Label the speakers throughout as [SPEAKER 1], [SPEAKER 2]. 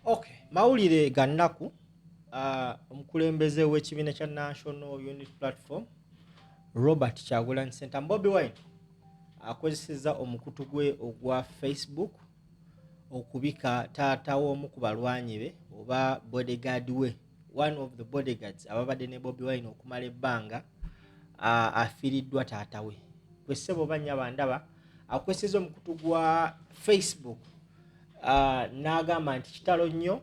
[SPEAKER 1] Okay, mawulire ga nnaku omukulembeze w'ekibiina kya National Unity Platform Robert Kyagulanyi Ssentamu Bobi Wine akozesezza omukutu gwe ogwa Facebook okubika taata w'omu ku balwanyi be oba bodyguard we, one of the bodyguards ababadde ne Bobi Wine okumala ebbanga afiiriddwa taata we. Gwe ssebo oba nnyaba ndaba akozesezza omukutu gwa Facebook n'agamba nti kitalo nnyo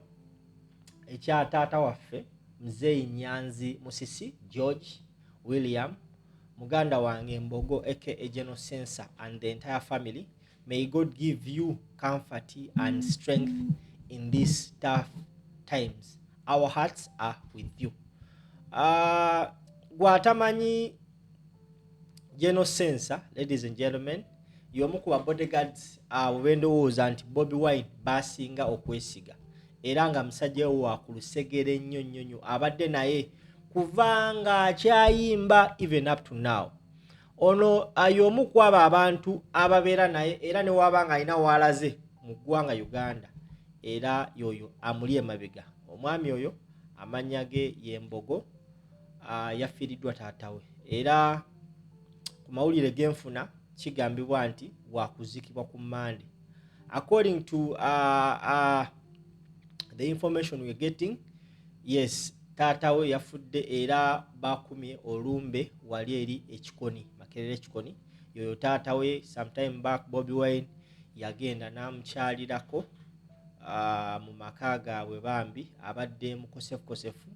[SPEAKER 1] ekya taata waffe Muzeeyi Nyanzi Musisi George William, muganda wange Mbogo aka General Sensor and the entire family. May God give you comfort and strength in these tough times. Our hearts are with you. Gwatamanyi General Sensor, ladies and gentlemen, y'omu ku bodyguards bendowooza nti Bobi Wine basinga okwesiga era nga musajja we wa ku lusegere nnyo abadde naye kuva nga akyayimba even up to now. Ono y'omu ku abo abantu ababeera naye era ne waba nga alina w'alaze mu ggwanga Uganda era yoyo amuli emabega. Omwami oyo amannya ge ye Mbogo yafiiriddwa taata we era ku mawulire genfuna kigambibwa nti wakuzikibwa ku Monday. According to the information we're getting, yes, taata we yafudde era bakumye olumbe wali eri ekikoni, Makerere ekikoni. Yoyo taata we sometime back Bobi Wine yagenda n'amukyalirako mu maka gaabwe bambi abadde mukosefukosefu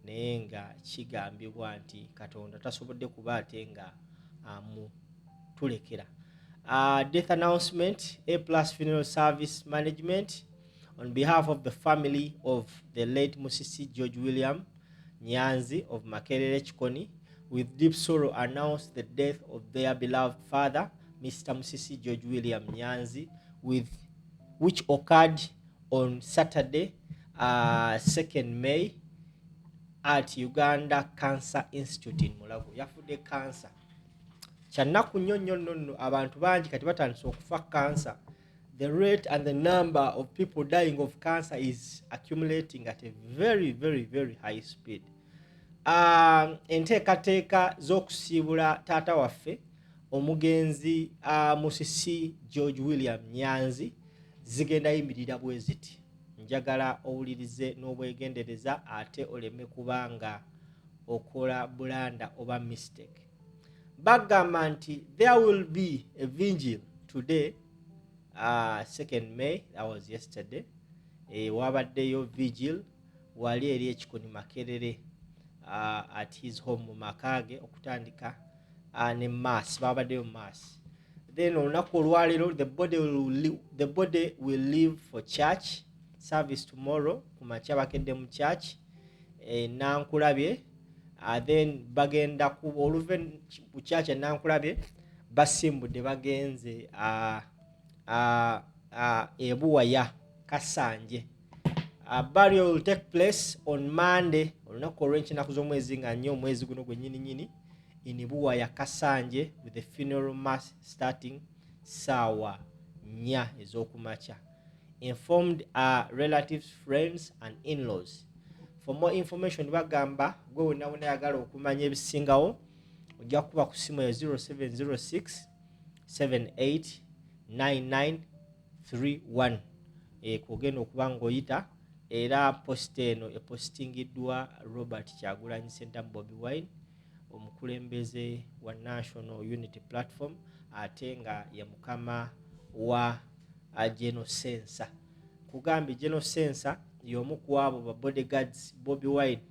[SPEAKER 1] naye nga kigambibwa nti Katonda tasobodde kuba ate nga tulekera. Death announcement. A+ Funeral Service Management, on behalf of the family of the late Musisi George William Nyanzi of Makerere Chikoni, with deep sorrow announce the death of their beloved father, Mr. Musisi George William Nyanzi, which occurred on Saturday, 2nd May, at Uganda Cancer Institute in Mulago. Yafudde cancer. Kyannaku nnyo nno abantu bangi kati batandise okufa cancer. The rate and the number of people dying of cancer is accumulating at a very high speed. Enteekateeka z'okusiibula taata waffe omugenzi Musisi George William Nyanzi zigenda yimirira bwe ziti. Njagala owulirize n'obwegendereza ate oleme kubanga okola bulanda oba mistake. Bagamba nti there will be a vigil today, 2nd May, that was yesterday. Wabaddeyo vigil wali eri ekikoni Makerere at his home mu makage okutandika ne mass, babaddeyo mass. Then olunaku olwaleero the body will leave for church service tomorrow kumakya bakedde mu church Nankulabye. Then bagenda ku oluve ku church Nankulabye basimbudde bagenze ebuwaya Kasanje. Burial will take place on Monday, olunaku olw'enkinaku z'omwezi nga nnyo omwezi guno gwe nyini in Buwaya Kasanje, with the funeral mass starting ssaawa 4 ez'okumakya. Informed relatives, friends and in-laws. For more information bagamba gwe wonna yagala okumanya ebisingawo ojja kuba ku simu ya 0706 78 9931 kugenda okuba ng'oyita era post eno epostingiddwa Robert Kyagulanyi Ssentamu Bobi Wine, omukulembeze wa National Unity Platform ate nga ye mukama wa General Sensor. Kugambi General Sensor y'omu ku abo ba bodyguards Bobi Wine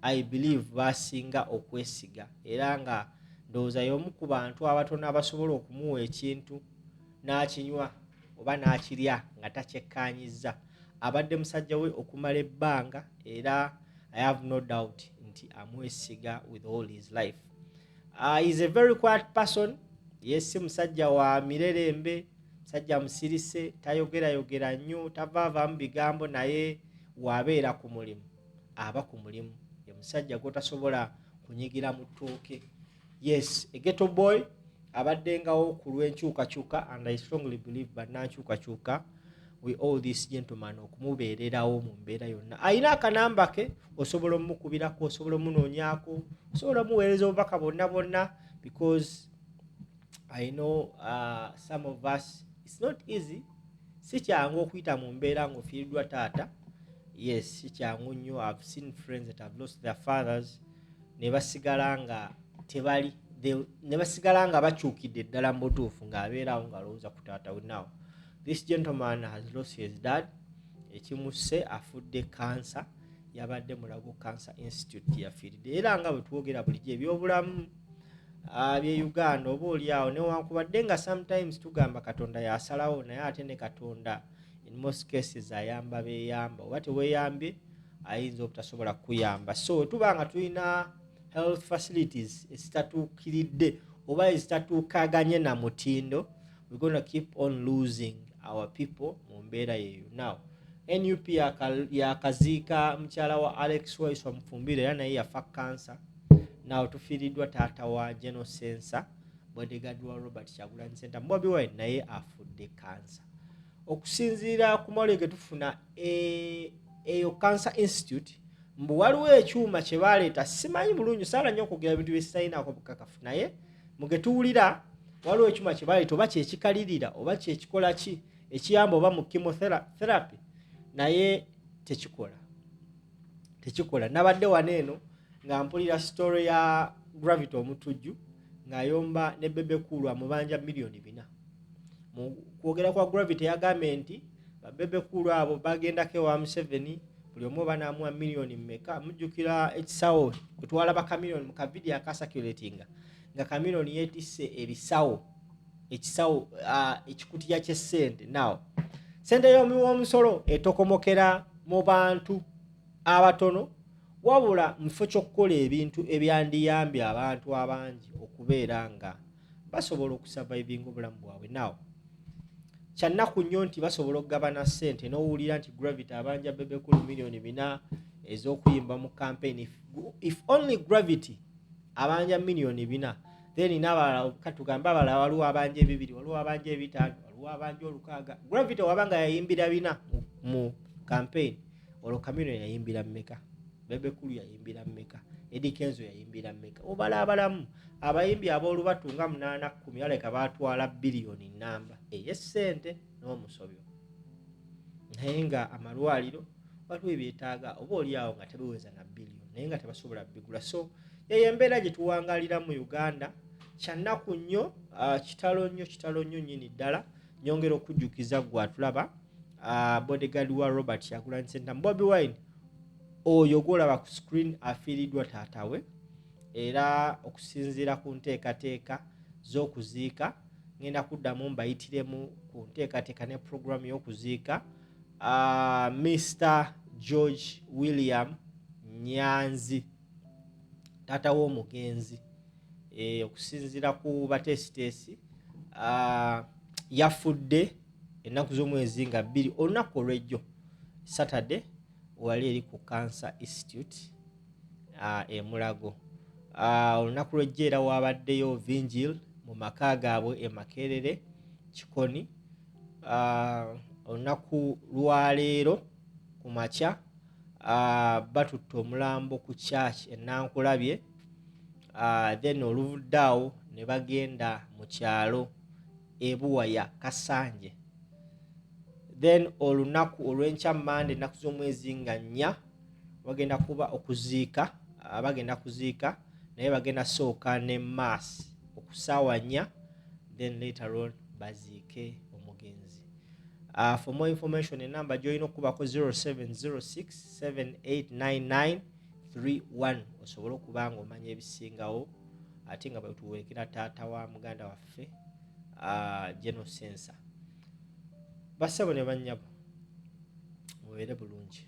[SPEAKER 1] I believe basinga okwesiga era nga ndowooza y'omu ku bantu abatono abasobola okumuwa ekintu n'akinywa oba n'akirya nga takyekkaanyizza. Abadde musajja we okumala ebbanga era I have no doubt nti amwesiga with all his life. He is a very quiet person. Yes, musajja wa mirerembe, musajja musirise, tayogera nnyo, tavaavaamu bigambo naye wabeera ku mulimu aba ku mulimu. Ye musajja gw'otasobola kunyigira mu ttooke. Yes, a ghetto boy abaddengawo ku lw'enkyukakyuka and I strongly believe bannankyukakyuka we owe this gentleman okumubeererawo mu mbeera yonna. Ayina akanamba ke, osobola omukubirako, osobola omunoonyaako, osobola omuweereza obubaka bonna, because I know some of us, it's not easy. Si kyangu okuyita mu mbeera ng'ofiiriddwa taata. Yes, si kyangu nnyo. I've seen friends that have lost their fathers, ne basigala nga bakyukidde ddala mu butuufu ng'abeerawo ng'alowooza ku taata we. Now this gentleman has lost his dad. Ekimusse afudde cancer, yabadde Mulago Cancer Institute yafiiridde. Era nga bwe twogera bulijjo ebyobulamu bye Uganda oba oliawo newankubadde nga sometimes tugamba Katonda yasalawo, naye ate ne Katonda in most cases ayamba beeyamba, oba teweeyambye ayinza obutasobola kuyamba. So tuba nga tulina health facilities ezitatuukiridde oba ezitatuukaganye na mutindo, we're going to keep on losing our people mu mbeera yeeyo. Now NUP yakaziika mukyala wa Alex Waiswa Mufumbire, era naye yafa cancer. Now tufiiriddwa taata wa General Sensa, bodyguard wa Robert Kyagulanyi Ssentamu Bobi Wine, naye afudde cancer. Okusinziira ku mawulire ge tufuna eyo Cancer Institute, mbu waliwo ekyuma kye baaleeta, simanyi bulungi, saala nnyo okwogera ebintu bye sitalinaako bukakafu, naye mu ge tuwulira waliwo ekyuma kye baaleeta, oba kyekikalirira oba kyekikola ki ekiyamba oba mu chemotherapy, naye tekikola. Nabadde wano eno nga mpulira story ya Gravity Omutujju ng'ayomba ne Bebe Cool amubanja milioni 4. Mu kwogera kwa Gravity yagambye nti Bebe Cool abo bagendako ewa Museveni, buli omu banaamuwa milioni mmeka. Mujjukira ekisawo kutwala bakamilioni mu kavidiyo akasakulatinga nga kamilioni yeetisse ekisawo ekikutiya ky'essente. Now sente y'omusolo etokomokera mu bantu abatono, wabula mufo ky'okukola ebintu ebyandiyambye abantu abangi okubeera nga basobola okusurvivinga obulamu bwabwe. Now kyannaku nnyo nti basobola okugabana ssente n'owulira nti Gravity abanja Bebe Cool milioni 4 ez'okuyimba mu campaign. If only Gravity abanja milioni 4, then n'abalala katugambe abalala waliwo abanja 2, waliwo abanja 5, waliwo abanja 6. Gravity wabanga yayimbira 4 mu campaign, olwo Kamino yayimbira mmeka? Bebe Cool yayimbira mmeka? Eddie Kenzo yayimbira mmeka? Obala abalamu abayimbi aboolubatu nga 8-10 aleka baatwala biliyoni namba ey'essente n'omusobyo. Naye nga amalwaliro waliwo ebyetaaga oba oliawo nga tebiweza na biliyoni, naye nga tebasobola bigula. So yeyo embeera gye tuwangalira mu Uganda, kyannaku nnyo, kitalo nnyo nnyini ddala. Nyongera okujjukiza gwe atulaba, bodyguard wa Robert Kyagulanyi Ssentamu Bobi Wine, oyo gw'olaba ku screen afiiriddwa taata we. Era okusinziira ku nteekateeka z'okuziika, ngenda kuddamu mbayitiremu ku nteekateeka ne program y'okuziika Mr. George William Nyanzi, taata w'omugenzi. Okusinziira ku bateesiteesi, yafudde ennaku z'omwezi nga 2 olunaku olw'ejjo Saturday, wali eri ku Cancer Institute e Mulago. Olunaku lw'ejjo era wabaddeyo Vigil mu maka gaabwe e Makerere Kikoni. Olunaku lwa leero ku makya batutte omulambo ku church e Nankulabye. Then oluvudde awo ne bagenda mu kyalo e Buwaya Kasanje. Then olunaku olw'enkya Monday ennaku z'omwezi nga 4 bagenda kuba okuziika, bagenda kuziika naye bagenda sooka ne mass okusaawa 4, then later on baziike omugenzi. For more information enamba gy'olina okubako 0706789931 osobola okuba nga omanya ebisingawo, ate nga bwe tuwerekera taata wa muganda waffe General Sensa. Bassebo ne bannyabo mubeere bulungi.